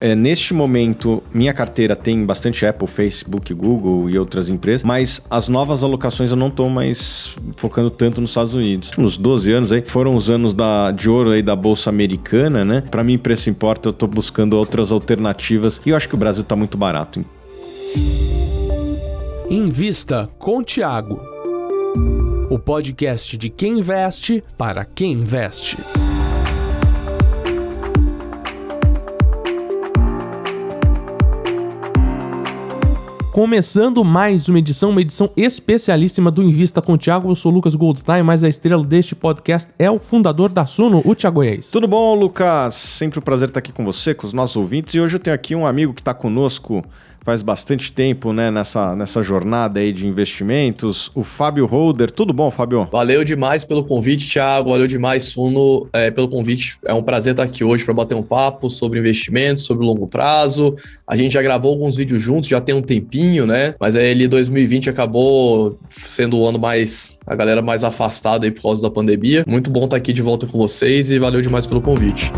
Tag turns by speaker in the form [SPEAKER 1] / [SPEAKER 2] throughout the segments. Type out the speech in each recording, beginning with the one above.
[SPEAKER 1] Neste momento, minha carteira tem bastante Apple, Facebook, Google e outras empresas, mas as novas alocações eu não estou mais focando tanto nos Estados Unidos. Os últimos 12 anos aí foram os anos de ouro aí da Bolsa Americana, né? Para mim, preço importa, eu estou buscando outras alternativas e eu acho que o Brasil está muito barato.
[SPEAKER 2] Invista com Thiago, o podcast de quem investe para quem investe. Começando mais uma edição especialíssima do Invista com o Thiago. Eu sou o Lucas Goldstein, mas a estrela deste podcast é o fundador da Suno, o Thiago Goiás.
[SPEAKER 1] Tudo bom, Lucas? Sempre um prazer estar aqui com você, com os nossos ouvintes. E hoje eu tenho aqui um amigo que está conosco faz bastante tempo, né, nessa jornada aí de investimentos, o Fábio Holder. Tudo bom, Fábio?
[SPEAKER 3] Valeu demais pelo convite, Thiago. Valeu demais, Suno, pelo convite. É um prazer estar aqui hoje para bater um papo sobre investimentos, sobre longo prazo. A gente já gravou alguns vídeos juntos, já tem um tempinho, né? Mas aí 2020 acabou sendo o ano a galera mais afastada aí por causa da pandemia. Muito bom estar aqui de volta com vocês e valeu demais pelo convite.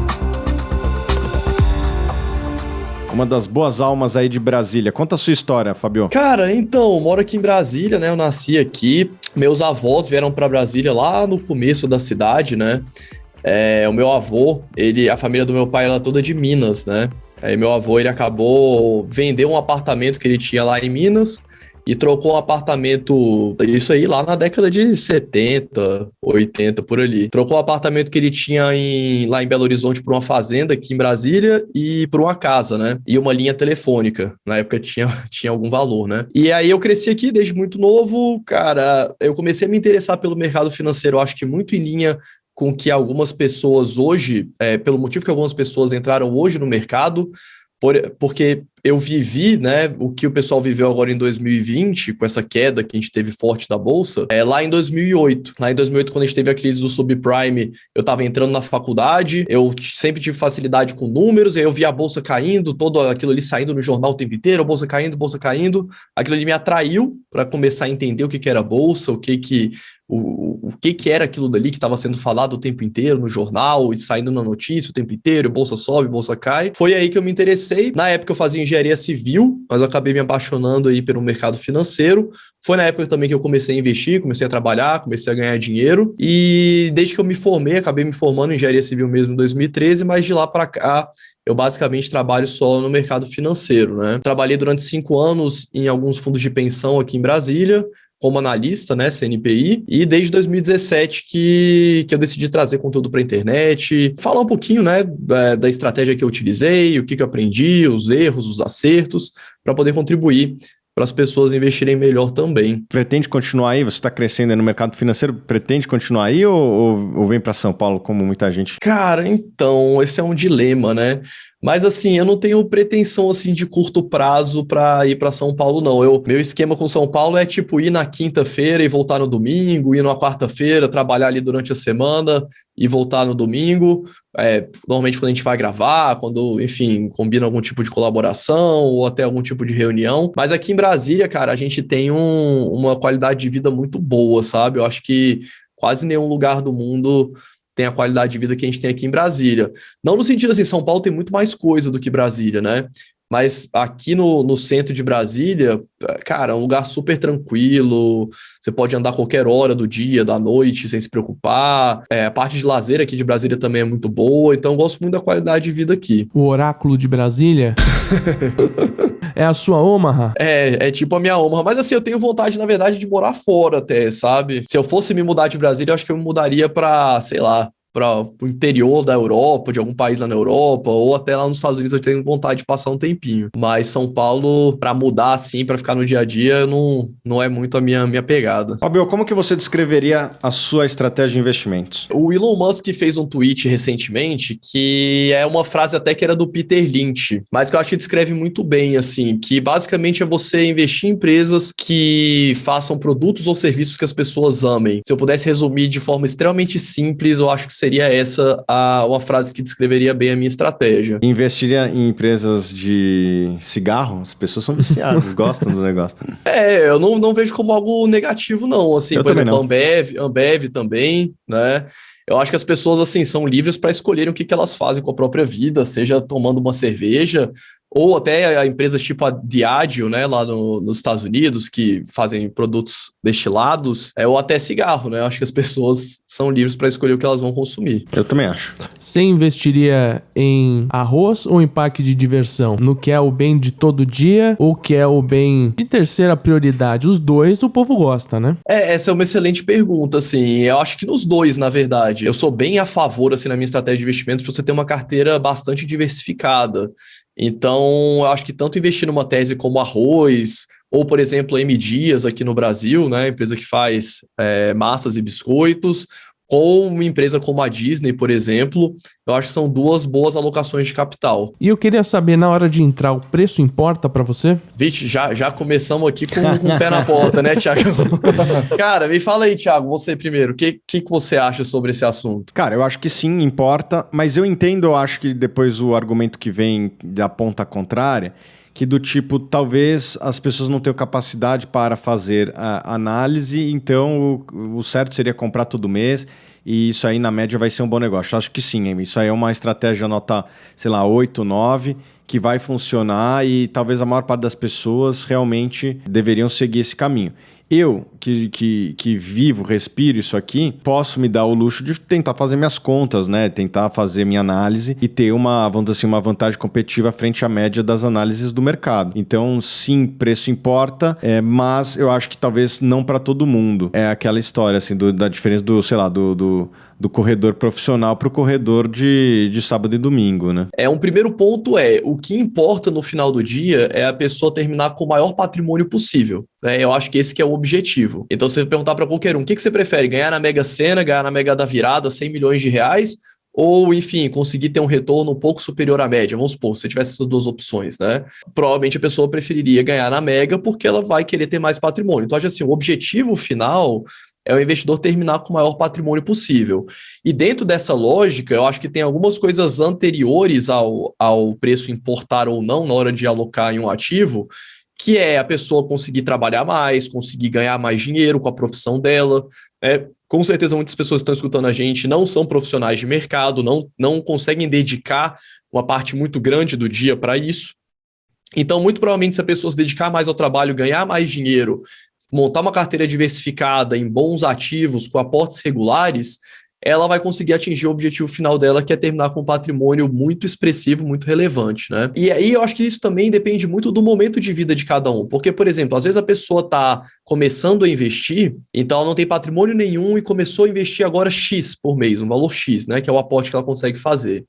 [SPEAKER 1] Uma das boas almas aí de Brasília. Conta a sua história, Fabio.
[SPEAKER 3] Cara, então, eu moro aqui em Brasília, né? Eu nasci aqui. Meus avós vieram para Brasília lá no começo da cidade, né? O meu avô, a família do meu pai era toda de Minas, né? Aí meu avô, ele acabou vendendo um apartamento que ele tinha lá em Minas e trocou um apartamento, isso aí lá na década de 70, 80, por ali. Trocou um apartamento que ele tinha lá em Belo Horizonte por uma fazenda aqui em Brasília e por uma casa, né? E uma linha telefônica. Na época tinha algum valor, né? E aí eu cresci aqui desde muito novo, cara. Eu comecei a me interessar pelo mercado financeiro, acho que muito em linha com que algumas pessoas hoje, pelo motivo que algumas pessoas entraram hoje no mercado, porque eu vivi, né, o que o pessoal viveu agora em 2020, com essa queda que a gente teve forte da Bolsa, lá em 2008. Lá em 2008, quando a gente teve a crise do subprime, eu estava entrando na faculdade, eu sempre tive facilidade com números, e aí eu via a Bolsa caindo, todo aquilo ali saindo no jornal o tempo inteiro, a Bolsa caindo. Aquilo ali me atraiu para começar a entender o que era a Bolsa, o que era aquilo dali que estava sendo falado o tempo inteiro no jornal e saindo na notícia o tempo inteiro, bolsa sobe, bolsa cai. Foi aí que eu me interessei. Na época eu fazia engenharia civil, mas eu acabei me apaixonando aí pelo mercado financeiro. Foi na época também que eu comecei a investir, comecei a trabalhar, comecei a ganhar dinheiro. E desde que eu me formei, acabei me formando em engenharia civil mesmo em 2013, mas de lá para cá eu basicamente trabalho só no mercado financeiro, né? Trabalhei durante 5 anos em alguns fundos de pensão aqui em Brasília, como analista, né, CNPI, e desde 2017 que eu decidi trazer conteúdo para a internet, falar um pouquinho, né, da estratégia que eu utilizei, o que eu aprendi, os erros, os acertos, para poder contribuir para as pessoas investirem melhor também.
[SPEAKER 1] Pretende continuar aí? Você está crescendo aí no mercado financeiro, pretende continuar aí ou vem para São Paulo como muita gente?
[SPEAKER 3] Cara, então, esse é um dilema, né? Mas assim, eu não tenho pretensão assim de curto prazo para ir para São Paulo, não. Meu esquema com São Paulo é tipo ir na quinta-feira e voltar no domingo, ir na quarta-feira, trabalhar ali durante a semana e voltar no domingo. Normalmente quando a gente vai gravar, quando, enfim, combina algum tipo de colaboração ou até algum tipo de reunião. Mas aqui em Brasília, cara, a gente tem uma qualidade de vida muito boa, sabe? Eu acho que quase nenhum lugar do mundo tem a qualidade de vida que a gente tem aqui em Brasília. Não no sentido assim, São Paulo tem muito mais coisa do que Brasília, né? Mas aqui no centro de Brasília, cara, é um lugar super tranquilo, você pode andar qualquer hora do dia, da noite, sem se preocupar. A parte de lazer aqui de Brasília também é muito boa, então eu gosto muito da qualidade de vida aqui.
[SPEAKER 2] O oráculo de Brasília é a sua Omaha?
[SPEAKER 3] É tipo a minha Omaha, mas assim, eu tenho vontade, na verdade, de morar fora até, sabe? Se eu fosse me mudar de Brasília, eu acho que eu me mudaria pra, sei lá, para o interior da Europa, de algum país lá na Europa, ou até lá nos Estados Unidos eu tenho vontade de passar um tempinho. Mas São Paulo, para mudar assim, para ficar no dia a dia, não é muito a minha pegada.
[SPEAKER 1] Fabio, como que você descreveria a sua estratégia de investimentos?
[SPEAKER 3] O Elon Musk fez um tweet recentemente que é uma frase até que era do Peter Lynch, mas que eu acho que descreve muito bem, assim, que basicamente é você investir em empresas que façam produtos ou serviços que as pessoas amem. Se eu pudesse resumir de forma extremamente simples, eu acho que seria essa uma frase que descreveria bem a minha estratégia.
[SPEAKER 1] Investiria em empresas de cigarro? As pessoas são viciadas, gostam do negócio.
[SPEAKER 3] Eu não vejo como algo negativo, não. Assim,
[SPEAKER 1] Eu
[SPEAKER 3] por exemplo,
[SPEAKER 1] não.
[SPEAKER 3] Ambev também, né? Eu acho que as pessoas, assim, são livres para escolherem o que elas fazem com a própria vida, seja tomando uma cerveja, ou até a empresas tipo a Diageo, né, lá nos Estados Unidos, que fazem produtos destilados, ou até cigarro, né? Eu acho que as pessoas são livres para escolher o que elas vão consumir.
[SPEAKER 1] Eu também acho.
[SPEAKER 2] Você investiria em arroz ou em parque de diversão? No que é o bem de todo dia ou que é o bem de terceira prioridade? Os dois o povo gosta, né?
[SPEAKER 3] Essa é uma excelente pergunta, assim. Eu acho que nos dois, na verdade. Eu sou bem a favor, assim, na minha estratégia de investimento, de você ter uma carteira bastante diversificada. Então, eu acho que tanto investir numa tese como arroz, ou, por exemplo, a M. Dias aqui no Brasil, né, empresa que faz massas e biscoitos, ou uma empresa como a Disney, por exemplo, eu acho que são duas boas alocações de capital.
[SPEAKER 2] E eu queria saber, na hora de entrar, o preço importa pra você?
[SPEAKER 3] Vixe, já começamos aqui com o pé na porta, né, Thiago? Cara, me fala aí, Thiago, você primeiro, o que você acha sobre esse assunto?
[SPEAKER 1] Cara, eu acho que sim, importa, mas eu entendo, eu acho que depois o argumento que vem da ponta contrária, que do tipo, talvez as pessoas não tenham capacidade para fazer a análise, então o certo seria comprar todo mês, e isso aí na média vai ser um bom negócio. Eu acho que sim, isso aí é uma estratégia nota, sei lá, 8, 9, que vai funcionar e talvez a maior parte das pessoas realmente deveriam seguir esse caminho. Eu, que vivo, respiro isso aqui, posso me dar o luxo de tentar fazer minhas contas, né? Tentar fazer minha análise e ter vamos dizer assim, uma vantagem competitiva frente à média das análises do mercado. Então, sim, preço importa, mas eu acho que talvez não para todo mundo. É aquela história, assim, da diferença do corredor profissional para o corredor de sábado e domingo, né?
[SPEAKER 3] Um primeiro ponto o que importa no final do dia é a pessoa terminar com o maior patrimônio possível. Eu acho que esse que é o objetivo. Então, se você perguntar para qualquer um, o que você prefere? Ganhar na Mega Sena, ganhar na Mega da Virada, 100 milhões de reais? Ou, enfim, conseguir ter um retorno um pouco superior à média? Vamos supor, se você tivesse essas duas opções, né? Provavelmente a pessoa preferiria ganhar na Mega porque ela vai querer ter mais patrimônio. Então, acho assim, o objetivo final é o investidor terminar com o maior patrimônio possível. E dentro dessa lógica, eu acho que tem algumas coisas anteriores ao preço importar ou não na hora de alocar em um ativo, que é a pessoa conseguir trabalhar mais, conseguir ganhar mais dinheiro com a profissão dela. Com certeza muitas pessoas que estão escutando a gente não são profissionais de mercado, não conseguem dedicar uma parte muito grande do dia para isso. Então, muito provavelmente, se a pessoa se dedicar mais ao trabalho, ganhar mais dinheiro, montar uma carteira diversificada em bons ativos, com aportes regulares, ela vai conseguir atingir o objetivo final dela, que é terminar com um patrimônio muito expressivo, muito relevante, né? E aí eu acho que isso também depende muito do momento de vida de cada um, porque, por exemplo, às vezes a pessoa está começando a investir, então ela não tem patrimônio nenhum e começou a investir agora X por mês, um valor X, né? Que é o aporte que ela consegue fazer.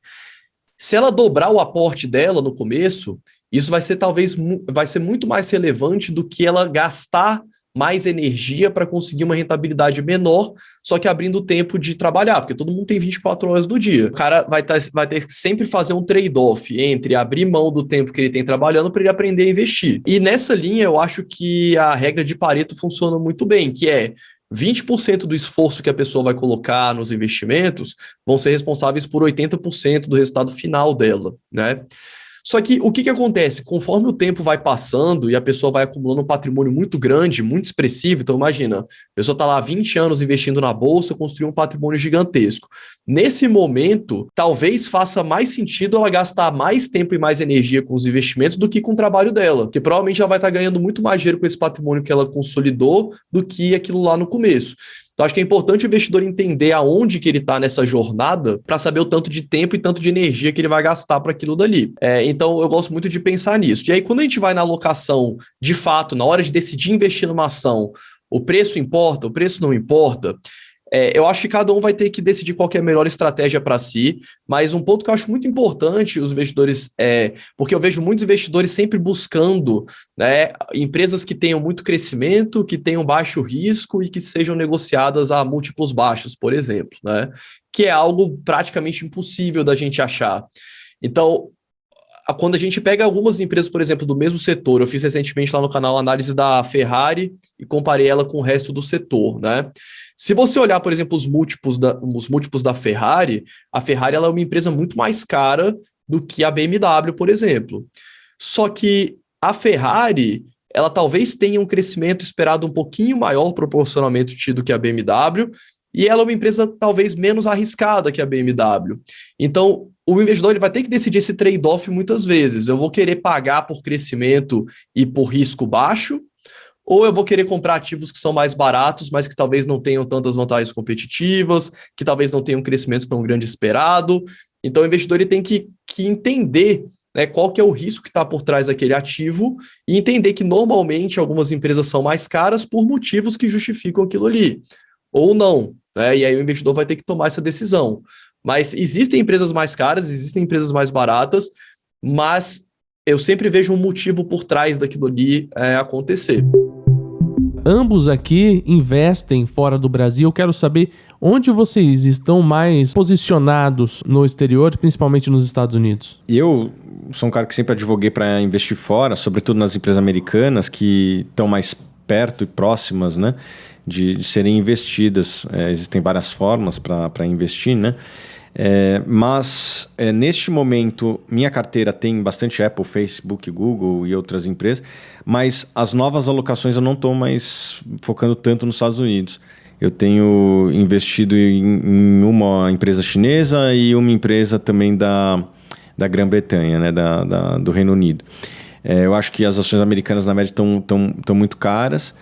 [SPEAKER 3] Se ela dobrar o aporte dela no começo, isso vai ser muito mais relevante do que ela gastar mais energia para conseguir uma rentabilidade menor, só que abrindo tempo de trabalhar, porque todo mundo tem 24 horas do dia. O cara vai ter que sempre fazer um trade-off entre abrir mão do tempo que ele tem trabalhando para ele aprender a investir. E nessa linha, eu acho que a regra de Pareto funciona muito bem, que é 20% do esforço que a pessoa vai colocar nos investimentos vão ser responsáveis por 80% do resultado final dela, né? Só que o que acontece? Conforme o tempo vai passando e a pessoa vai acumulando um patrimônio muito grande, muito expressivo, então imagina, a pessoa está lá há 20 anos investindo na bolsa, construiu um patrimônio gigantesco. Nesse momento, talvez faça mais sentido ela gastar mais tempo e mais energia com os investimentos do que com o trabalho dela, porque provavelmente ela vai estar ganhando muito mais dinheiro com esse patrimônio que ela consolidou do que aquilo lá no começo. Então, acho que é importante o investidor entender aonde que ele está nessa jornada para saber o tanto de tempo e tanto de energia que ele vai gastar para aquilo dali. Então, eu gosto muito de pensar nisso. E aí, quando a gente vai na alocação, de fato, na hora de decidir investir numa ação, o preço importa, o preço não importa, eu acho que cada um vai ter que decidir qual que é a melhor estratégia para si, mas um ponto que eu acho muito importante, os investidores, porque eu vejo muitos investidores sempre buscando, né, empresas que tenham muito crescimento, que tenham baixo risco e que sejam negociadas a múltiplos baixos, por exemplo, né, que é algo praticamente impossível da gente achar. Então, quando a gente pega algumas empresas, por exemplo, do mesmo setor, eu fiz recentemente lá no canal a análise da Ferrari e comparei ela com o resto do setor, né? Se você olhar, por exemplo, os múltiplos da Ferrari, a Ferrari ela é uma empresa muito mais cara do que a BMW, por exemplo. Só que a Ferrari, ela talvez tenha um crescimento esperado um pouquinho maior proporcionalmente tido que a BMW, e ela é uma empresa talvez menos arriscada que a BMW. Então, o investidor ele vai ter que decidir esse trade-off muitas vezes. Eu vou querer pagar por crescimento e por risco baixo, ou eu vou querer comprar ativos que são mais baratos, mas que talvez não tenham tantas vantagens competitivas, que talvez não tenham um crescimento tão grande esperado. Então, o investidor ele tem que entender, né, qual que é o risco que está por trás daquele ativo e entender que, normalmente, algumas empresas são mais caras por motivos que justificam aquilo ali, ou não, né? E aí o investidor vai ter que tomar essa decisão. Mas existem empresas mais caras, existem empresas mais baratas, mas eu sempre vejo um motivo por trás daquilo ali acontecer.
[SPEAKER 2] Ambos aqui investem fora do Brasil. Eu quero saber onde vocês estão mais posicionados no exterior, principalmente nos Estados Unidos.
[SPEAKER 1] Eu sou um cara que sempre advoguei para investir fora, sobretudo nas empresas americanas que estão mais perto e próximas, né, de serem investidas. Existem várias formas para investir, né? Mas neste momento minha carteira tem bastante Apple, Facebook, Google e outras empresas, mas as novas alocações eu não estou mais focando tanto nos Estados Unidos. Eu tenho investido em uma empresa chinesa e uma empresa também da Grã-Bretanha, né, do Reino Unido. Eu acho que as ações americanas na média estão muito caras,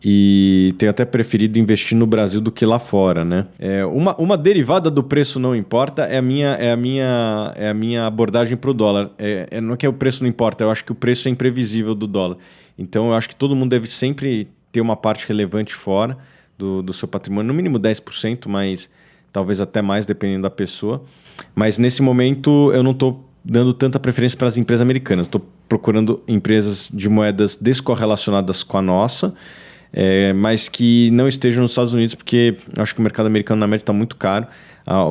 [SPEAKER 1] e tenho até preferido investir no Brasil do que lá fora, né? Uma derivada do preço não importa é a minha abordagem para o dólar. Não é que o preço não importa, eu acho que o preço é imprevisível do dólar. Então eu acho que todo mundo deve sempre ter uma parte relevante fora do seu patrimônio, no mínimo 10%, mas talvez até mais, dependendo da pessoa. Mas nesse momento eu não estou dando tanta preferência para as empresas americanas. Estou procurando empresas de moedas descorrelacionadas com a nossa, mas que não estejam nos Estados Unidos, porque eu acho que o mercado americano na média está muito caro.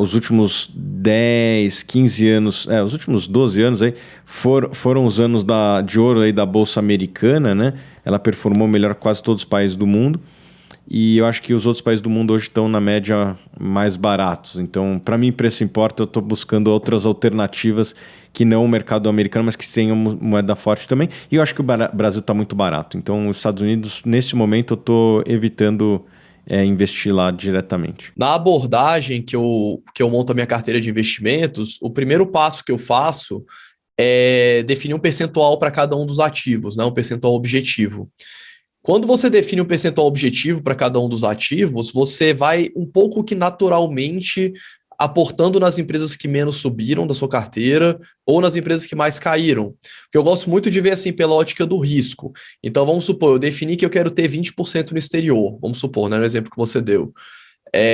[SPEAKER 1] Os últimos 10, 15 anos, os últimos 12 anos aí, foram os anos de ouro aí da Bolsa Americana, né? Ela performou melhor que quase todos os países do mundo. E eu acho que os outros países do mundo hoje estão, na média, mais baratos. Então, para mim, preço importa. Eu estou buscando outras alternativas que não o mercado americano, mas que tenham moeda forte também. E eu acho que o Brasil está muito barato. Então, os Estados Unidos, nesse momento, eu estou evitando investir lá diretamente.
[SPEAKER 3] Na abordagem que eu monto a minha carteira de investimentos, o primeiro passo que eu faço é definir um percentual para cada um dos ativos, né? Um percentual objetivo. Quando você define um percentual objetivo para cada um dos ativos, você vai um pouco que naturalmente aportando nas empresas que menos subiram da sua carteira ou nas empresas que mais caíram. Porque eu gosto muito de ver assim pela ótica do risco. Então vamos supor, eu defini que eu quero ter 20% no exterior, vamos supor, né, no exemplo que você deu.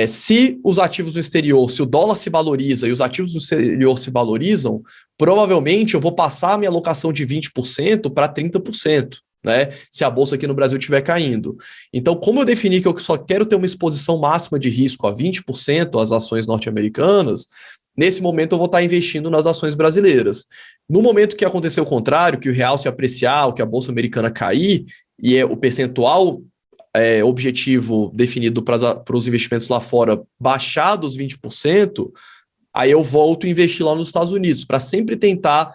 [SPEAKER 3] Se os ativos no exterior, se o dólar se valoriza e os ativos no exterior se valorizam, provavelmente eu vou passar a minha alocação de 20% para 30%. Né, se a bolsa aqui no Brasil estiver caindo. Então, como eu defini que eu só quero ter uma exposição máxima de risco a 20% às ações norte-americanas, nesse momento eu vou estar investindo nas ações brasileiras. No momento que acontecer o contrário, que o real se apreciar, ou que a bolsa americana cair, e o percentual objetivo definido para os investimentos lá fora baixar dos 20%, aí eu volto a investir lá nos Estados Unidos, para sempre tentar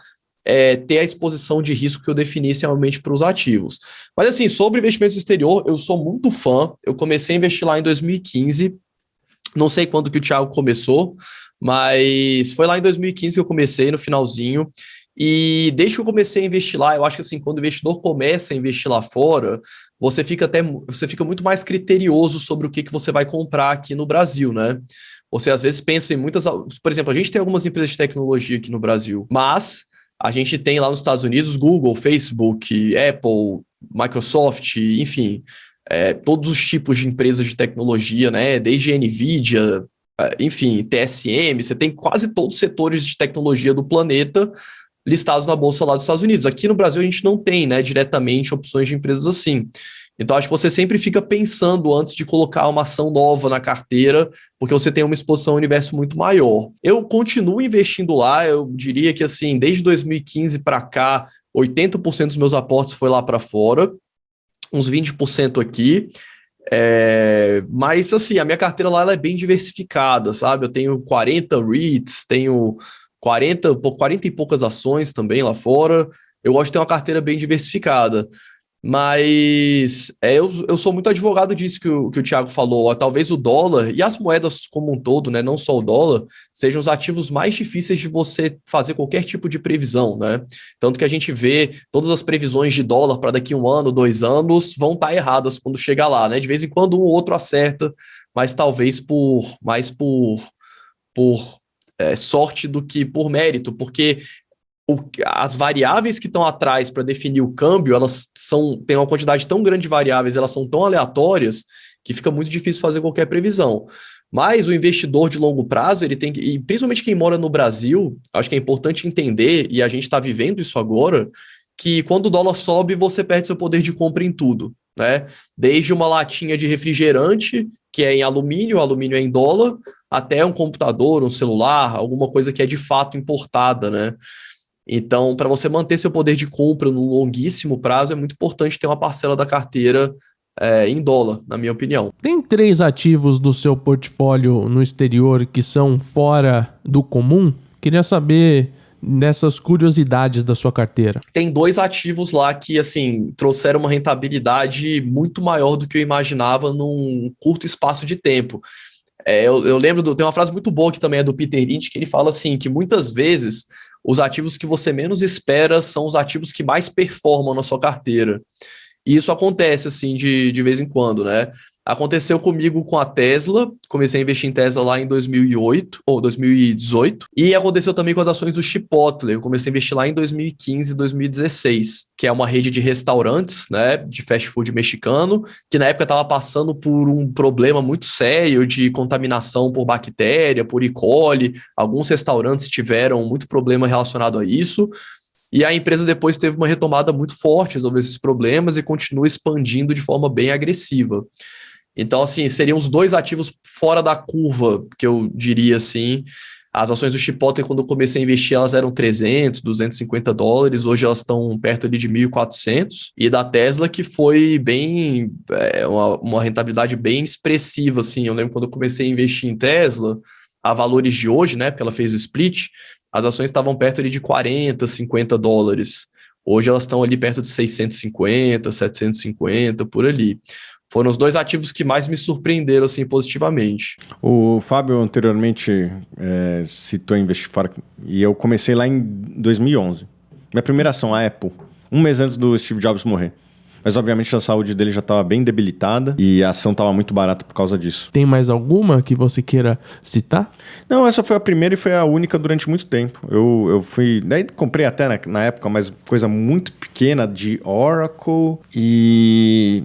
[SPEAKER 3] ter a exposição de risco que eu defini inicialmente para os ativos. Mas assim, sobre investimentos no exterior, eu sou muito fã. Eu comecei a investir lá em 2015. Não sei quando que o Thiago começou, mas foi lá em 2015 que eu comecei, no finalzinho. E desde que eu comecei a investir lá, eu acho que assim, quando o investidor começa a investir lá fora, você fica muito mais criterioso sobre o que você vai comprar aqui no Brasil, né? Você às vezes pensa em muitas... Por exemplo, a gente tem algumas empresas de tecnologia aqui no Brasil, mas a gente tem lá nos Estados Unidos Google, Facebook, Apple, Microsoft, enfim, todos os tipos de empresas de tecnologia, né? Desde NVIDIA, enfim, TSM, você tem quase todos os setores de tecnologia do planeta listados na bolsa lá dos Estados Unidos. Aqui no Brasil a gente não tem, né, diretamente opções de empresas assim. Então, acho que você sempre fica pensando antes de colocar uma ação nova na carteira, porque você tem uma exposição ao universo muito maior. Eu continuo investindo lá, eu diria que, assim, desde 2015 para cá, 80% dos meus aportes foi lá para fora, uns 20% aqui. Mas, assim, a minha carteira lá ela é bem diversificada, sabe? Eu tenho 40 REITs, tenho 40 e poucas ações também lá fora. Eu gosto de ter uma carteira bem diversificada. Mas eu sou muito advogado disso que o Thiago falou. Ó, talvez o dólar e as moedas como um todo, né, não só o dólar, sejam os ativos mais difíceis de você fazer qualquer tipo de previsão, né? Tanto que a gente vê todas as previsões de dólar para daqui 1 ano, 2 anos vão estar erradas quando chegar lá, né? De vez em quando um ou outro acerta, mas talvez mais por sorte do que por mérito, porque as variáveis que estão atrás para definir o câmbio, têm uma quantidade tão grande de variáveis, elas são tão aleatórias que fica muito difícil fazer qualquer previsão. Mas o investidor de longo prazo, ele tem que, e principalmente quem mora no Brasil, acho que é importante entender, e a gente está vivendo isso agora, que quando o dólar sobe, você perde seu poder de compra em tudo, né? Desde uma latinha de refrigerante, que é em alumínio, o alumínio é em dólar, até um computador, um celular, alguma coisa que é de fato importada, né? Então, para você manter seu poder de compra no longuíssimo prazo, é muito importante ter uma parcela da carteira em dólar, na minha opinião.
[SPEAKER 2] Tem 3 ativos do seu portfólio no exterior que são fora do comum? Queria saber dessas curiosidades da sua carteira.
[SPEAKER 3] Tem 2 ativos lá que, assim, trouxeram uma rentabilidade muito maior do que eu imaginava num curto espaço de tempo. Eu lembro, tem uma frase muito boa que também é do Peter Lynch, que ele fala assim, que muitas vezes os ativos que você menos espera são os ativos que mais performam na sua carteira. E isso acontece, assim, de vez em quando, né? Aconteceu comigo com a Tesla, comecei a investir em Tesla lá em 2008, ou 2018, e aconteceu também com as ações do Chipotle, eu comecei a investir lá em 2015 e 2016, que é uma rede de restaurantes, né, de fast food mexicano, que na época estava passando por um problema muito sério de contaminação por bactéria, por E. coli, alguns restaurantes tiveram muito problema relacionado a isso, e a empresa depois teve uma retomada muito forte, resolveu esses problemas e continua expandindo de forma bem agressiva. Então, assim, seriam os 2 ativos fora da curva, que eu diria assim. As ações do Chipotle, quando eu comecei a investir, elas eram $300, $250. Hoje elas estão perto ali de 1.400. E da Tesla, que foi bem... uma rentabilidade bem expressiva, assim. Eu lembro quando eu comecei a investir em Tesla, a valores de hoje, né, porque ela fez o split, as ações estavam perto ali de $40, $50. Hoje elas estão ali perto de 650, 750, por ali. Foram os 2 ativos que mais me surpreenderam, assim, positivamente.
[SPEAKER 1] O Fábio anteriormente citou investir fora, e eu comecei lá em 2011. Minha primeira ação, a Apple, 1 mês antes do Steve Jobs morrer. Mas, obviamente, a saúde dele já estava bem debilitada e a ação estava muito barata por causa disso.
[SPEAKER 2] Tem mais alguma que você queira citar?
[SPEAKER 1] Não, essa foi a primeira e foi a única durante muito tempo. Eu fui... Daí comprei até na época, mas coisa muito pequena de Oracle e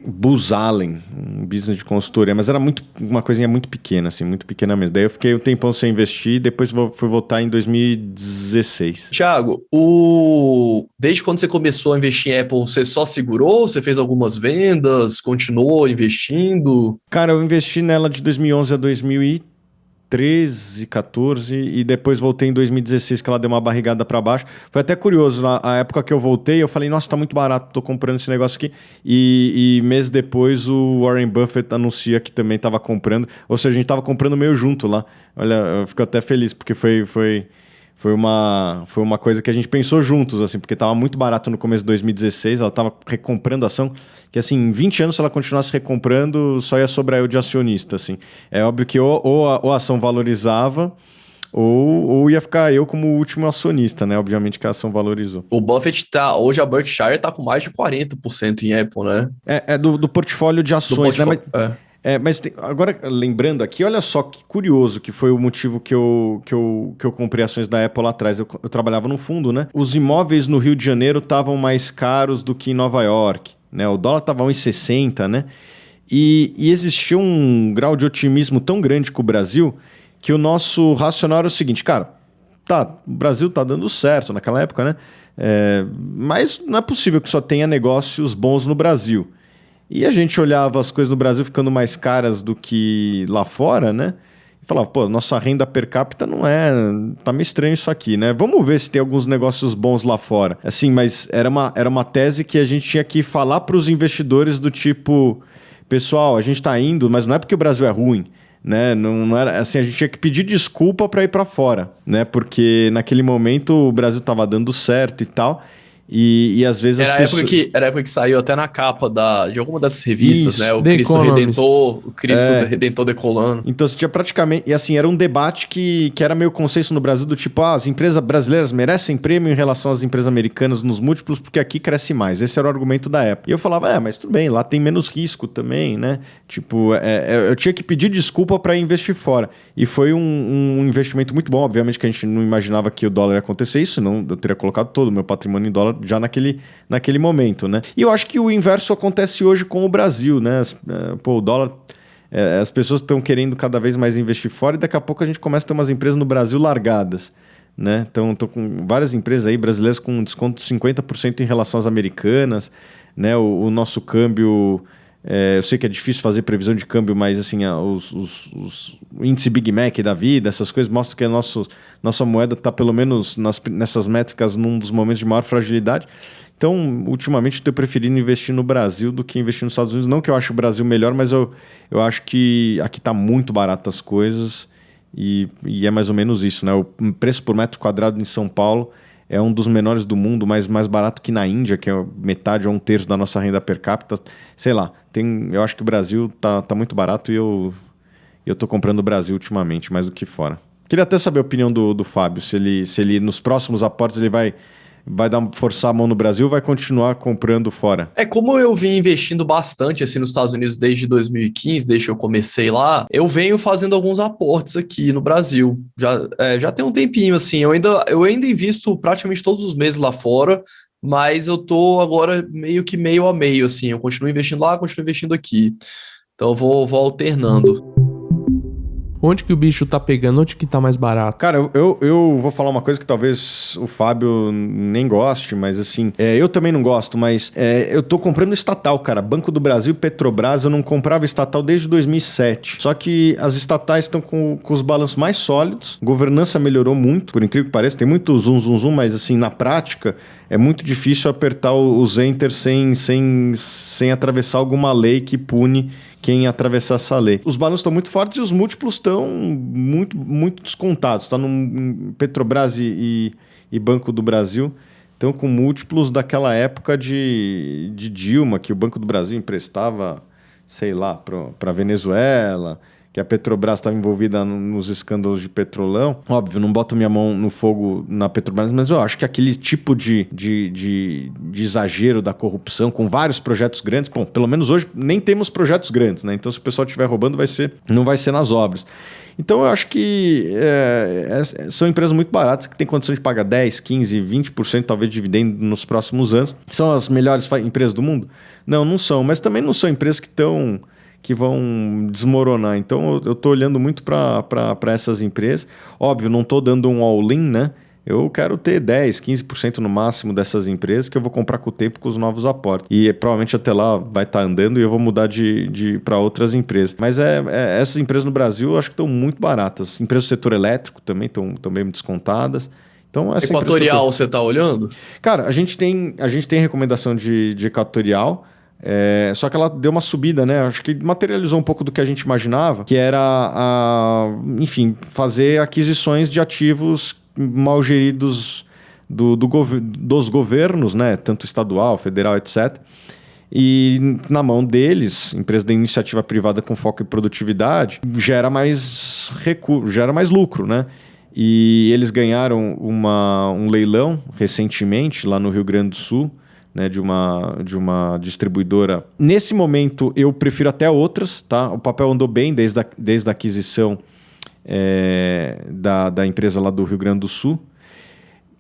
[SPEAKER 1] Booz Allen, um business de consultoria. Mas era uma coisinha muito pequena, assim, muito pequena mesmo. Daí eu fiquei um tempão sem investir e depois fui voltar em 2016.
[SPEAKER 3] Thiago, desde quando você começou a investir em Apple, você só segurou? Você fez algumas vendas? Continuou investindo?
[SPEAKER 1] Cara, eu investi nela de 2011 a 2013, 14 e depois voltei em 2016 que ela deu uma barrigada para baixo. Foi até curioso, na época que eu voltei, eu falei, nossa, tá muito barato, tô comprando esse negócio aqui. E mês depois o Warren Buffett anuncia que também tava comprando. Ou seja, a gente tava comprando meio junto lá. Olha, eu fico até feliz, porque foi uma coisa que a gente pensou juntos, assim, porque estava muito barato no começo de 2016, ela estava recomprando a ação, que assim, em 20 anos, se ela continuasse recomprando, só ia sobrar eu de acionista, assim. É óbvio que ou a ação valorizava, ou ia ficar eu como o último acionista, né? Obviamente que a ação valorizou.
[SPEAKER 3] O Buffett hoje a Berkshire tá com mais de 40% em Apple, né?
[SPEAKER 1] Do portfólio de ações, né? Mas agora, lembrando aqui, olha só que curioso que foi o motivo que eu comprei ações da Apple lá atrás. Eu trabalhava no fundo, né? Os imóveis no Rio de Janeiro estavam mais caros do que em Nova York, né? O dólar estava 1,60, né? E existia um grau de otimismo tão grande com o Brasil que o nosso racional era o seguinte, cara, o Brasil tá dando certo naquela época, né? Mas não é possível que só tenha negócios bons no Brasil. E a gente olhava as coisas no Brasil ficando mais caras do que lá fora, né? E falava, pô, nossa renda per capita não é... Tá meio estranho isso aqui, né? Vamos ver se tem alguns negócios bons lá fora. Assim, mas era uma tese que a gente tinha que falar para os investidores do tipo... pessoal, a gente tá indo, mas não é porque o Brasil é ruim, né? Não era assim, a gente tinha que pedir desculpa para ir para fora, né? Porque naquele momento o Brasil tava dando certo e tal. E às vezes
[SPEAKER 3] Era
[SPEAKER 1] as pessoas...
[SPEAKER 3] era a época que saiu até na capa de alguma dessas revistas,
[SPEAKER 1] Isso,
[SPEAKER 3] né? O
[SPEAKER 2] The
[SPEAKER 3] Cristo
[SPEAKER 2] Economist.
[SPEAKER 3] Redentor, o Cristo Redentor decolando.
[SPEAKER 1] Então você tinha praticamente... E assim, era um debate que era meio consenso no Brasil do tipo, as empresas brasileiras merecem prêmio em relação às empresas americanas nos múltiplos porque aqui cresce mais. Esse era o argumento da época. E eu falava, mas tudo bem, lá tem menos risco também, né? Tipo, eu tinha que pedir desculpa para investir fora. E foi um investimento muito bom. Obviamente que a gente não imaginava que o dólar ia acontecer isso, senão eu teria colocado todo o meu patrimônio em dólar já naquele momento, né? E eu acho que o inverso acontece hoje com o Brasil, né? O dólar... as pessoas estão querendo cada vez mais investir fora e daqui a pouco a gente começa a ter umas empresas no Brasil largadas, né? Então, estou com várias empresas aí brasileiras com desconto de 50% em relação às americanas, né? O nosso câmbio... eu sei que é difícil fazer previsão de câmbio, mas assim, o índice Big Mac da vida, essas coisas mostram que a nossa moeda está pelo menos nessas métricas num dos momentos de maior fragilidade. Então, ultimamente, eu estou preferindo investir no Brasil do que investir nos Estados Unidos. Não que eu ache o Brasil melhor, mas eu acho que aqui está muito barato as coisas e é mais ou menos isso, né? O preço por metro quadrado em São Paulo é um dos menores do mundo, mas mais barato que na Índia, que é metade ou um terço da nossa renda per capita. Sei lá, eu acho que o Brasil tá muito barato e eu tô comprando o Brasil ultimamente, mais do que fora. Queria até saber a opinião do Fábio, se ele nos próximos aportes ele vai forçar a mão no Brasil ou vai continuar comprando fora?
[SPEAKER 3] Como eu vim investindo bastante assim nos Estados Unidos desde 2015, desde que eu comecei lá, eu venho fazendo alguns aportes aqui no Brasil. Já tem um tempinho, assim, eu ainda invisto praticamente todos os meses lá fora, mas eu tô agora meio a meio, assim, eu continuo investindo lá, continuo investindo aqui. Então eu vou alternando.
[SPEAKER 2] Onde que o bicho tá pegando? Onde que tá mais barato?
[SPEAKER 1] Cara, eu vou falar uma coisa que talvez o Fábio nem goste, mas assim, eu também não gosto, mas eu tô comprando estatal, cara. Banco do Brasil, Petrobras, eu não comprava estatal desde 2007. Só que as estatais estão com os balanços mais sólidos, governança melhorou muito, por incrível que pareça, tem muito zoom, mas assim, na prática, é muito difícil apertar os enter sem atravessar alguma lei que pune quem atravessar essa lei. Os balanços estão muito fortes e os múltiplos estão muito, muito descontados. Está no Petrobras e Banco do Brasil estão com múltiplos daquela época de Dilma, que o Banco do Brasil emprestava, sei lá, para Venezuela, que a Petrobras estava envolvida nos escândalos de petrolão. Óbvio, não boto minha mão no fogo na Petrobras, mas eu acho que aquele tipo de exagero da corrupção, com vários projetos grandes, bom, pelo menos hoje nem temos projetos grandes, né? Então se o pessoal estiver roubando, não vai ser nas obras. Então eu acho que são empresas muito baratas, que têm condição de pagar 10%, 15%, 20% talvez de dividendo nos próximos anos. São as melhores empresas do mundo? Não são, mas também não são empresas que vão desmoronar. Então eu estou olhando muito para essas empresas. Óbvio, não estou dando um all-in, né? Eu quero ter 10%, 15% no máximo dessas empresas que eu vou comprar com o tempo com os novos aportes. E provavelmente até lá vai estar andando e eu vou mudar para outras empresas. Mas essas empresas no Brasil eu acho que estão muito baratas. Empresas do setor elétrico também estão bem descontadas. Então, essa
[SPEAKER 3] Equatorial, você está olhando?
[SPEAKER 1] Cara, a gente tem recomendação de Equatorial. Só que ela deu uma subida, né? Acho que materializou um pouco do que a gente imaginava, que era, enfim, fazer aquisições de ativos mal geridos dos governos, né? Tanto estadual, federal, etc. E na mão deles, empresa da iniciativa privada com foco em produtividade, gera mais lucro, né? E eles ganharam um leilão recentemente lá no Rio Grande do Sul, né, de uma distribuidora. Nesse momento, eu prefiro até outras, tá? O papel andou bem desde a aquisição da empresa lá do Rio Grande do Sul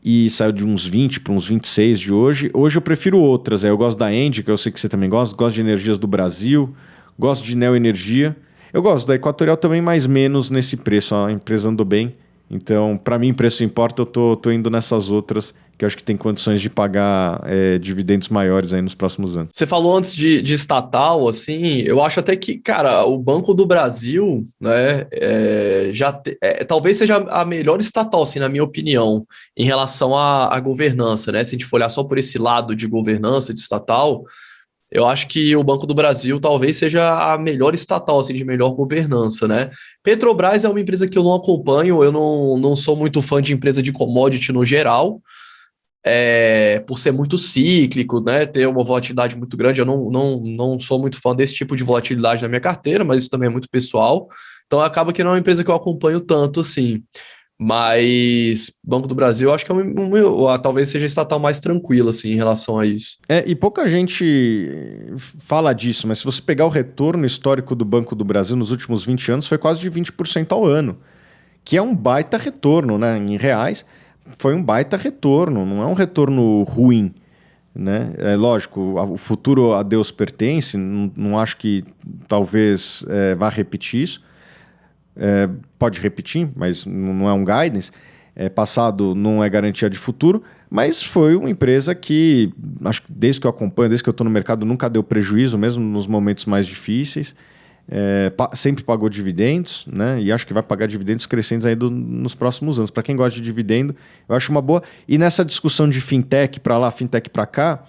[SPEAKER 1] e saiu de uns 20 para uns 26 de hoje. Hoje eu prefiro outras. Eu gosto da Engie, que eu sei que você também gosto de Energias do Brasil, gosto de Neoenergia. Eu gosto da Equatorial também, mais menos nesse preço. A empresa andou bem. Então, para mim, preço importa, eu tô indo nessas outras que eu acho que tem condições de pagar dividendos maiores aí nos próximos anos.
[SPEAKER 3] Você falou antes de estatal, assim, eu acho até que, cara, o Banco do Brasil, né, talvez seja a melhor estatal, assim, na minha opinião, em relação à governança, né? Se a gente for olhar só por esse lado de governança, de estatal, Eu acho que o Banco do Brasil talvez seja a melhor estatal, assim, de melhor governança, né? Petrobras é uma empresa que eu não acompanho, eu não sou muito fã de empresa de commodity no geral, por ser muito cíclico, né? Ter uma volatilidade muito grande, eu não sou muito fã desse tipo de volatilidade na minha carteira, mas isso também é muito pessoal. Então acaba que não é uma empresa que eu acompanho tanto, assim. Mas Banco do Brasil, eu acho que talvez seja a estatal mais tranquila, assim, em relação a isso.
[SPEAKER 1] E pouca gente fala disso, mas se você pegar o retorno histórico do Banco do Brasil nos últimos 20 anos, foi quase de 20% ao ano, que é um baita retorno, né? Em reais, foi um baita retorno, não é um retorno ruim, né? É lógico, o futuro a Deus pertence, não acho que talvez vá repetir isso. Pode repetir, mas não é um guidance. Passado não é garantia de futuro, mas foi uma empresa que, acho que desde que eu acompanho, desde que eu estou no mercado, nunca deu prejuízo, mesmo nos momentos mais difíceis. Sempre pagou dividendos, né? E acho que vai pagar dividendos crescentes aí nos próximos anos. Para quem gosta de dividendo, eu acho uma boa. E nessa discussão de fintech para lá, fintech para cá,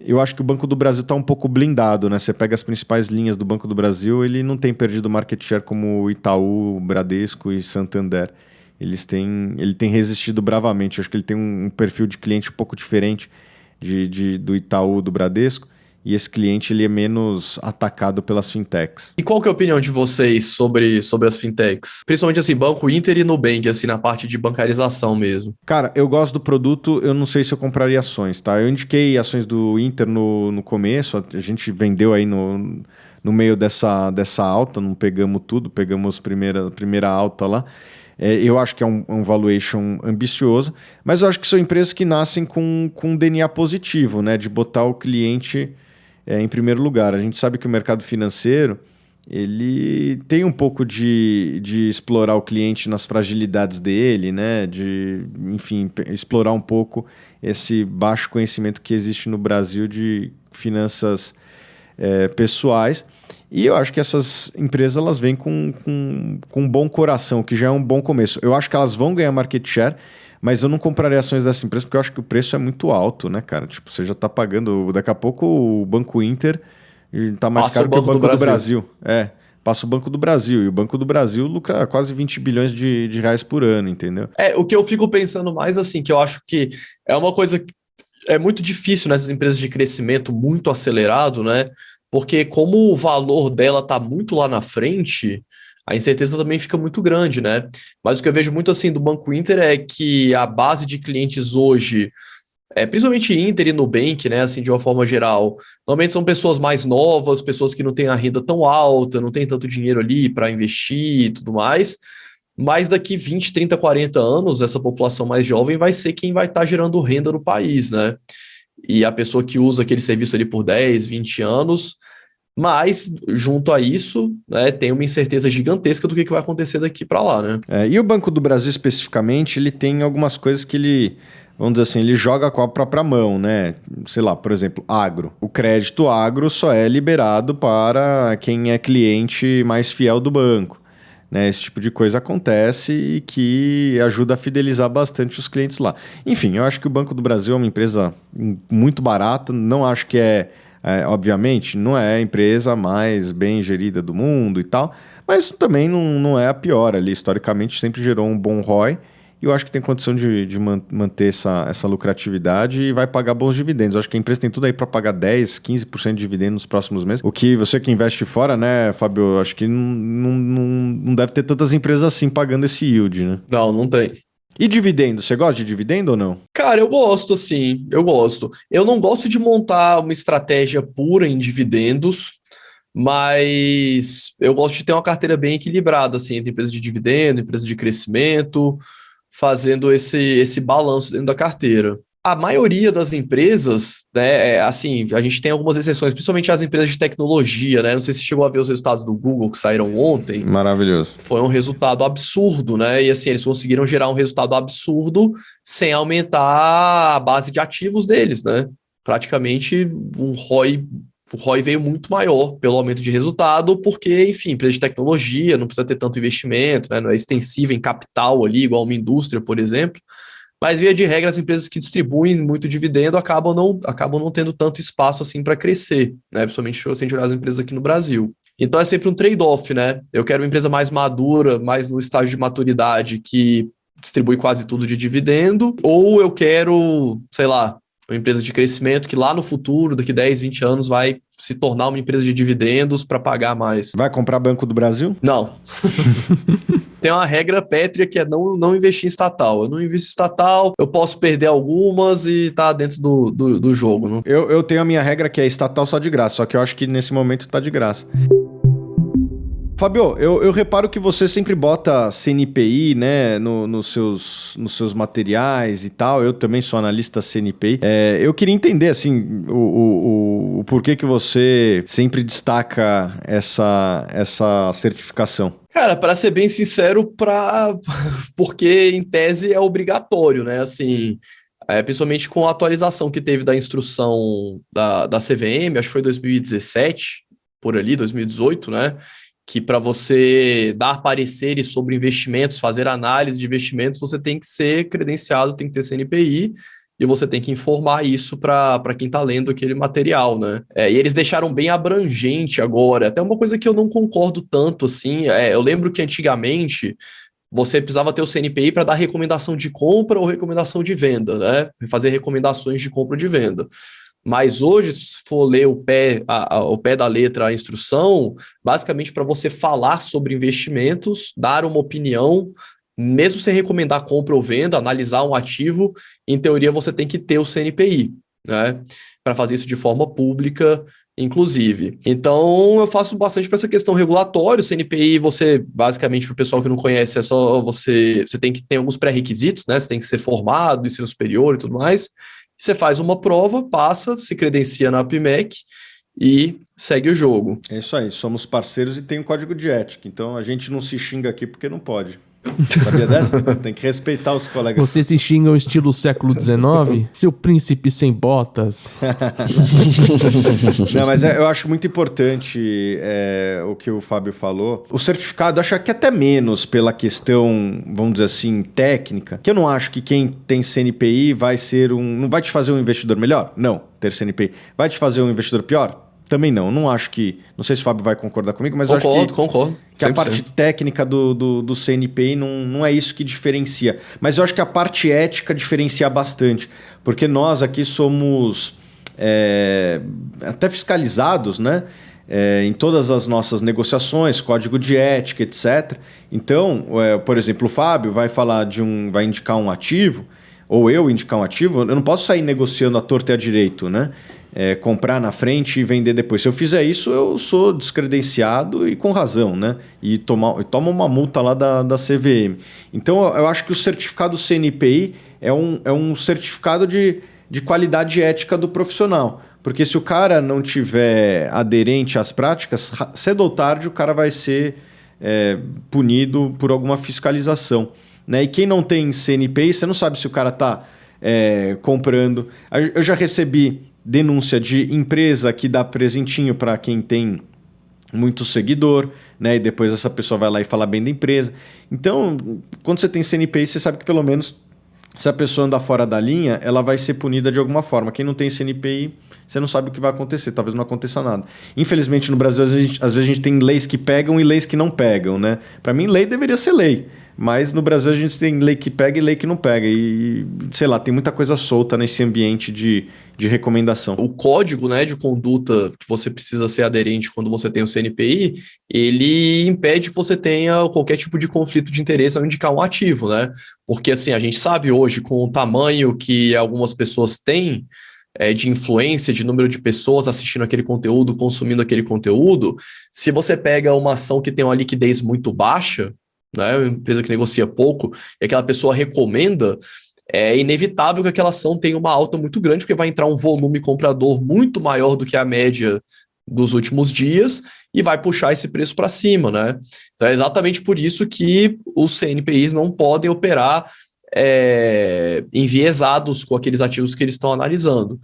[SPEAKER 1] eu acho que o Banco do Brasil está um pouco blindado, né? Você pega as principais linhas do Banco do Brasil, ele não tem perdido market share como Itaú, Bradesco e Santander. Ele tem resistido bravamente. Eu acho que ele tem um perfil de cliente um pouco diferente do Itaú, do Bradesco. E esse cliente ele é menos atacado pelas fintechs.
[SPEAKER 3] E qual que é a opinião de vocês sobre as fintechs? Principalmente assim, Banco Inter e Nubank, assim, na parte de bancarização mesmo.
[SPEAKER 1] Cara, eu gosto do produto, eu não sei se eu compraria ações, tá? Eu indiquei ações do Inter no começo, a gente vendeu aí no meio dessa alta, não pegamos tudo, pegamos a primeira alta lá. Eu acho que é um valuation ambicioso, mas eu acho que são empresas que nascem com um DNA positivo, né? De botar o cliente em primeiro lugar. A gente sabe que o mercado financeiro ele tem um pouco de explorar o cliente nas fragilidades dele, né? De, enfim, explorar um pouco esse baixo conhecimento que existe no Brasil de finanças pessoais. E eu acho que essas empresas elas vêm com um bom coração, que já é um bom começo. Eu acho que elas vão ganhar market share, mas eu não compraria ações dessa empresa porque eu acho que o preço é muito alto, né, cara? Tipo, você já tá pagando... Daqui a pouco o Banco Inter tá mais caro que o Banco do Brasil. Passa o Banco do Brasil. E o Banco do Brasil lucra quase 20 bilhões de reais por ano, entendeu?
[SPEAKER 3] O que eu fico pensando mais, assim, que eu acho que é uma coisa que é muito difícil nessas empresas de crescimento muito acelerado, né? Porque como o valor dela tá muito lá na frente, a incerteza também fica muito grande, né? Mas o que eu vejo muito assim do Banco Inter é que a base de clientes hoje, principalmente Inter e Nubank, né? Assim, de uma forma geral, normalmente são pessoas mais novas, pessoas que não têm a renda tão alta, não tem tanto dinheiro ali para investir e tudo mais. Mas daqui 20, 30, 40 anos, essa população mais jovem vai ser quem vai estar gerando renda no país, né? E a pessoa que usa aquele serviço ali por 10, 20 anos, mas junto a isso, né, tem uma incerteza gigantesca do que vai acontecer daqui para lá, né?
[SPEAKER 1] E o Banco do Brasil especificamente, ele tem algumas coisas que ele, vamos dizer assim, ele joga com a própria mão, né? Sei lá, por exemplo, agro. O crédito agro só é liberado para quem é cliente mais fiel do banco. Né, esse tipo de coisa acontece e que ajuda a fidelizar bastante os clientes lá. Enfim, eu acho que o Banco do Brasil é uma empresa muito barata, não acho que obviamente, não é a empresa mais bem gerida do mundo e tal, mas também não é a pior ali, historicamente sempre gerou um bom ROI, e eu acho que tem condição de manter essa lucratividade e vai pagar bons dividendos. Eu acho que a empresa tem tudo aí para pagar 10%, 15% de dividendo nos próximos meses. O que você que investe fora, né, Fábio, eu acho que não deve ter tantas empresas assim pagando esse yield, né?
[SPEAKER 3] Não tem.
[SPEAKER 1] E dividendo? Você gosta de dividendo ou não?
[SPEAKER 3] Cara, eu gosto, assim, eu gosto. Eu não gosto de montar uma estratégia pura em dividendos, mas eu gosto de ter uma carteira bem equilibrada, assim, entre empresas de dividendo, empresas de crescimento, fazendo esse balanço dentro da carteira. A maioria das empresas, né, assim, a gente tem algumas exceções, principalmente as empresas de tecnologia, né? Não sei se chegou a ver os resultados do Google que saíram ontem.
[SPEAKER 1] Maravilhoso.
[SPEAKER 3] Foi um resultado absurdo, né? E assim, eles conseguiram gerar um resultado absurdo sem aumentar a base de ativos deles, né? Praticamente o ROI veio muito maior pelo aumento de resultado, porque, enfim, empresa de tecnologia não precisa ter tanto investimento, né? Não é extensiva em capital ali, igual uma indústria, por exemplo. Mas, via de regra, as empresas que distribuem muito dividendo acabam não tendo tanto espaço assim para crescer, né? Principalmente se a gente olhar as empresas aqui no Brasil. Então é sempre um trade-off, né? Eu quero uma empresa mais madura, mais no estágio de maturidade, que distribui quase tudo de dividendo, ou eu quero, sei lá, uma empresa de crescimento que lá no futuro, daqui 10, 20 anos, vai se tornar uma empresa de dividendos para pagar mais.
[SPEAKER 1] Vai comprar Banco do Brasil?
[SPEAKER 3] Não. Tem uma regra pétrea que é não investir em estatal. Eu não invisto em estatal, eu posso perder algumas e tá dentro do jogo. Não?
[SPEAKER 1] Eu tenho a minha regra que é estatal só de graça, só que eu acho que nesse momento tá de graça. Fábio, eu reparo que você sempre bota CNPI, né, nos seus materiais e tal. Eu também sou analista CNPI. Eu queria entender, assim, o porquê que você sempre destaca essa certificação.
[SPEAKER 3] Cara, para ser bem sincero, porque em tese é obrigatório, né? Assim, principalmente com a atualização que teve da instrução da CVM, acho que foi 2017, por ali, 2018, né? Que para você dar pareceres sobre investimentos, fazer análise de investimentos, você tem que ser credenciado, tem que ter CNPI, e você tem que informar isso para quem está lendo aquele material, né? E eles deixaram bem abrangente agora, até uma coisa que eu não concordo tanto, assim, eu lembro que antigamente você precisava ter o CNPI para dar recomendação de compra ou recomendação de venda, né? Fazer recomendações de compra ou de venda. Mas hoje, se for ler o pé da letra, a instrução, basicamente para você falar sobre investimentos, dar uma opinião, mesmo sem recomendar compra ou venda, analisar um ativo, em teoria você tem que ter o CNPI, né? Para fazer isso de forma pública, inclusive. Então, eu faço bastante para essa questão regulatória. O CNPI, você, basicamente, para o pessoal que não conhece, é só você tem que ter alguns pré-requisitos, né? Você tem que ser formado, ensino superior e tudo mais. Você faz uma prova, passa, se credencia na APMEC e segue o jogo.
[SPEAKER 1] É isso aí, somos parceiros e tem um código de ética, então a gente não se xinga aqui porque não pode. Sabia dessa? Tem que respeitar os colegas.
[SPEAKER 2] Você se xinga ao estilo século XIX? Seu príncipe sem botas.
[SPEAKER 1] Não, mas eu acho muito importante o que o Fábio falou. O certificado, acho que até menos pela questão, vamos dizer assim, técnica, que eu não acho que quem tem CNPI não vai te fazer um investidor melhor? Não, ter CNPI. Vai te fazer um investidor pior? Também não. Não acho que... Não sei se o Fábio vai concordar comigo, mas
[SPEAKER 3] concordo,
[SPEAKER 1] eu acho
[SPEAKER 3] concordo.
[SPEAKER 1] que a parte técnica do CNPI não é isso que diferencia. Mas eu acho que a parte ética diferencia bastante. Porque nós aqui somos até fiscalizados, né? Em todas as nossas negociações, código de ética, etc. Então, por exemplo, o Fábio vai vai indicar um ativo, ou eu indicar um ativo, eu não posso sair negociando à torta e à direito, né? Comprar na frente e vender depois. Se eu fizer isso, eu sou descredenciado e com razão, né? E tomo uma multa lá da CVM. Então, eu acho que o certificado CNPI é um certificado de qualidade ética do profissional. Porque se o cara não tiver aderente às práticas, cedo ou tarde o cara vai ser punido por alguma fiscalização, né? E quem não tem CNPI, você não sabe se o cara está comprando. Eu já recebi denúncia de empresa que dá presentinho para quem tem muito seguidor, né? E depois essa pessoa vai lá e fala bem da empresa. Então, quando você tem CNPI, você sabe que pelo menos se a pessoa andar fora da linha, ela vai ser punida de alguma forma. Quem não tem CNPI, você não sabe o que vai acontecer, talvez não aconteça nada. Infelizmente, no Brasil, às vezes a gente tem leis que pegam e leis que não pegam, né? Para mim, lei deveria ser lei. Mas no Brasil a gente tem lei que pega e lei que não pega. E, sei lá, tem muita coisa solta nesse ambiente de recomendação.
[SPEAKER 3] O código, né, de conduta que você precisa ser aderente quando você tem o CNPI, ele impede que você tenha qualquer tipo de conflito de interesse ao indicar um ativo, né? Porque, assim, a gente sabe hoje, com o tamanho que algumas pessoas têm, de influência, de número de pessoas assistindo aquele conteúdo, consumindo aquele conteúdo, se você pega uma ação que tem uma liquidez muito baixa, né, uma empresa que negocia pouco, e aquela pessoa recomenda, é inevitável que aquela ação tenha uma alta muito grande, porque vai entrar um volume comprador muito maior do que a média dos últimos dias e vai puxar esse preço para cima, né? Então é exatamente por isso que os CNPIs não podem operar enviesados com aqueles ativos que eles estão analisando.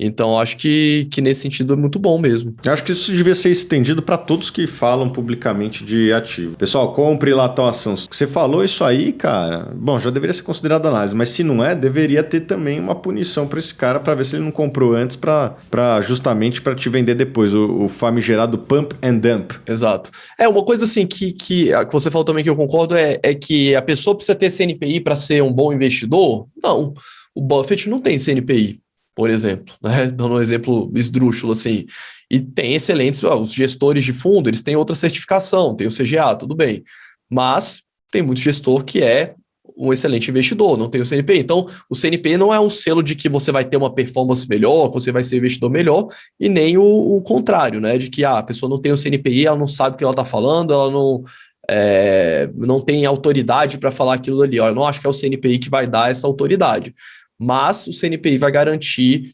[SPEAKER 3] Então, acho que nesse sentido é muito bom mesmo.
[SPEAKER 1] Eu acho que isso devia ser estendido para todos que falam publicamente de ativo. Pessoal, compre lá tal ação. Você falou isso aí, cara, bom, já deveria ser considerado análise, mas se não é, deveria ter também uma punição para esse cara para ver se ele não comprou antes justamente para te vender depois, o famigerado pump and dump.
[SPEAKER 3] Exato. Uma coisa assim que você falou também que eu concordo é que a pessoa precisa ter CNPI para ser um bom investidor? Não. O Buffett não tem CNPI, por exemplo, né? Dando um exemplo esdrúxulo assim. E tem excelentes, os gestores de fundo, eles têm outra certificação, tem o CGA, tudo bem. Mas tem muito gestor que é um excelente investidor, não tem o CNPI. Então, o CNPI não é um selo de que você vai ter uma performance melhor, que você vai ser investidor melhor, e nem o contrário, né? De que a pessoa não tem o CNPI, ela não sabe o que ela está falando, ela não tem autoridade para falar aquilo ali. Eu não acho que é o CNPI que vai dar essa autoridade. Mas o CNPI vai garantir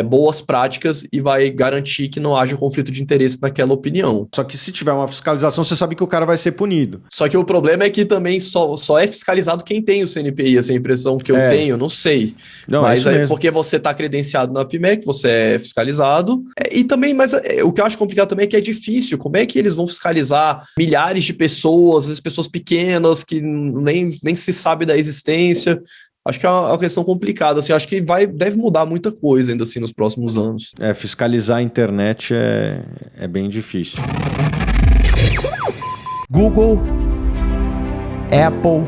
[SPEAKER 3] boas práticas e vai garantir que não haja conflito de interesse naquela opinião.
[SPEAKER 1] Só que se tiver uma fiscalização, você sabe que o cara vai ser punido.
[SPEAKER 3] Só que o problema é que também só é fiscalizado quem tem o CNPI, essa impressão que eu tenho, não sei. Não, mas é porque você está credenciado na PMEC, você é fiscalizado. E também, mas o que eu acho complicado também é que é difícil. Como é que eles vão fiscalizar milhares de pessoas, as pessoas pequenas que nem se sabe da existência? Acho que é uma questão complicada, assim, acho que deve mudar muita coisa ainda assim nos próximos anos.
[SPEAKER 1] Fiscalizar a internet é bem difícil.
[SPEAKER 4] Google, Apple,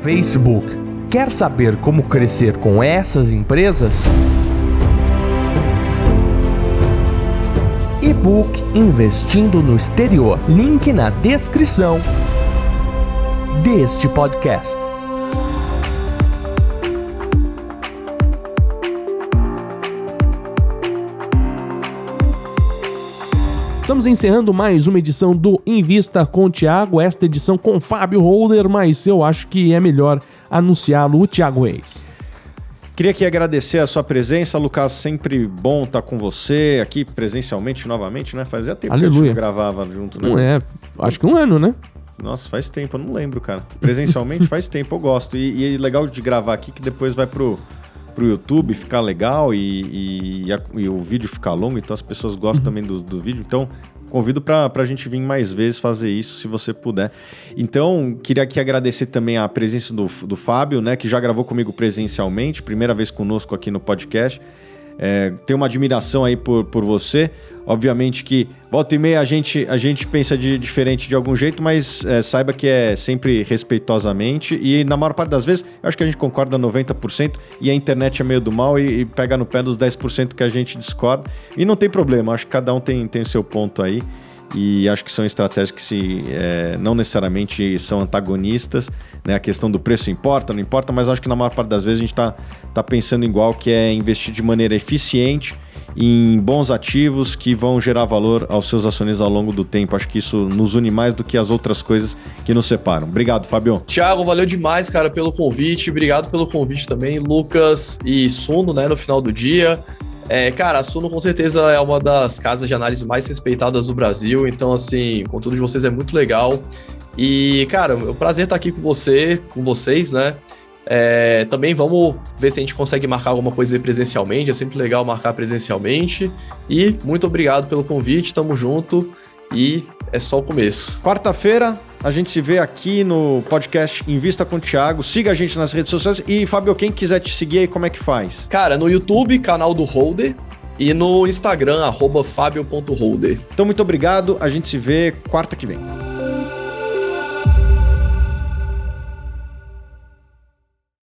[SPEAKER 4] Facebook. Quer saber como crescer com essas empresas? E-book Investindo no Exterior. Link na descrição deste podcast.
[SPEAKER 2] Estamos encerrando mais uma edição do Invista com o Thiago, esta edição com Fábio Holder, mas eu acho que é melhor anunciá-lo, o Thiago Reis.
[SPEAKER 1] Queria aqui agradecer a sua presença, Lucas, sempre bom estar com você aqui presencialmente novamente, né? Fazia tempo que a gente não gravava junto, né?
[SPEAKER 2] Não é, acho que um ano, né?
[SPEAKER 1] Nossa, faz tempo, eu não lembro, cara. Presencialmente faz tempo, eu gosto. E é legal de gravar aqui que depois vai pro YouTube ficar legal e o vídeo ficar longo, então as pessoas gostam também do vídeo, então convido pra gente vir mais vezes fazer isso, se você puder. Então, queria aqui agradecer também a presença do Fábio, né, que já gravou comigo presencialmente, primeira vez conosco aqui no podcast. Tenho uma admiração aí por você. Obviamente que volta e meia a gente pensa diferente de algum jeito, mas saiba que é sempre respeitosamente e na maior parte das vezes eu acho que a gente concorda 90% e a internet é meio do mal e pega no pé dos 10% que a gente discorda e não tem problema, acho que cada um tem o seu ponto aí e acho que são estratégias que não necessariamente são antagonistas, né? A questão do preço importa, não importa, mas acho que na maior parte das vezes a gente tá pensando igual, que é investir de maneira eficiente em bons ativos que vão gerar valor aos seus acionistas ao longo do tempo. Acho que isso nos une mais do que as outras coisas que nos separam. Obrigado, Fábio.
[SPEAKER 3] Thiago, valeu demais, cara, pelo convite. Obrigado pelo convite também, Lucas e Suno, né, no final do dia. Cara, a Suno com certeza é uma das casas de análise mais respeitadas do Brasil, então, assim, o conteúdo de vocês é muito legal. E, cara, é um prazer estar aqui com vocês, né? Também vamos ver se a gente consegue marcar alguma coisa presencialmente, é sempre legal marcar presencialmente. E muito obrigado pelo convite, tamo junto e é só o começo.
[SPEAKER 1] Quarta-feira a gente se vê aqui no podcast Invista com o Thiago. Siga a gente nas redes sociais e, Fábio, quem quiser te seguir aí, como é que faz?
[SPEAKER 3] Cara, no YouTube, canal do Holder, e no Instagram, @fabio.holder.
[SPEAKER 1] Então, muito obrigado, a gente se vê quarta que vem.